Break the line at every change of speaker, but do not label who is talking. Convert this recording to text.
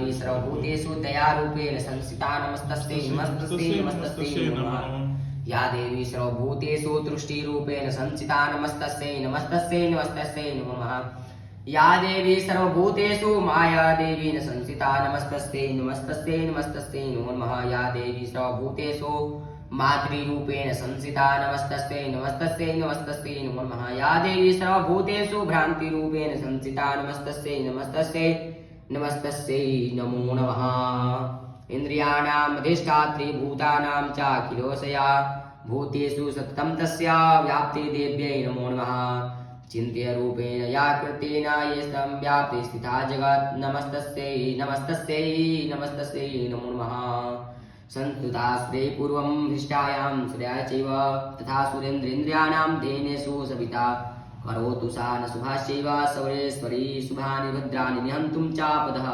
देवी सर्वभूतेषु दयारूपेण संस्थिता नमस्तस्यै नमस्तस्यै नमस्तस्यै नमः या देवी सर्वभूतेषु तुष्टिरूपेण संस्थिता नमस्तस्यै नमस्तस्यै नमस्तस्यै नमः या देवी सर्वभूतेषु माया देवी न संस्थिता नमस्तस्यै नमस्तस्यै नमस्तस्यै नमः या देवी सर्वभूतेषु मातृरूपेण संस्थिता नमस्तस्यै नमस्तस्यै नमस्तस्यै नमः या देवी सर्वभूतेषु भ्रान्तिरूपेण संस्थिता नमस्तस्यै नमस्तस्यै नमस्तस्यै नमो नमः इन्द्रियाणाम् अधिष्ठात्री भूतानां च अखिलोशया भूतेषु सततं तस्या व्याप्तिर्देव्यै नमो नमः चिन्त्य रूपेण या कृतेन ये संव्याप्ति स्थिता जगत् नमस्तस्यै नमस्तस्यै नमस्तस्यै नमो नमः संस्तुतास्ते पूर्वं हृष्टायां श्रेयाय चैव तथा सुरेन्द्रेन्द्रियाणां धेनेषु सविता करोतु सा न शुभाश्चैव सौरेश्वरी शुभानि भद्राणि निहन्तुं चापदः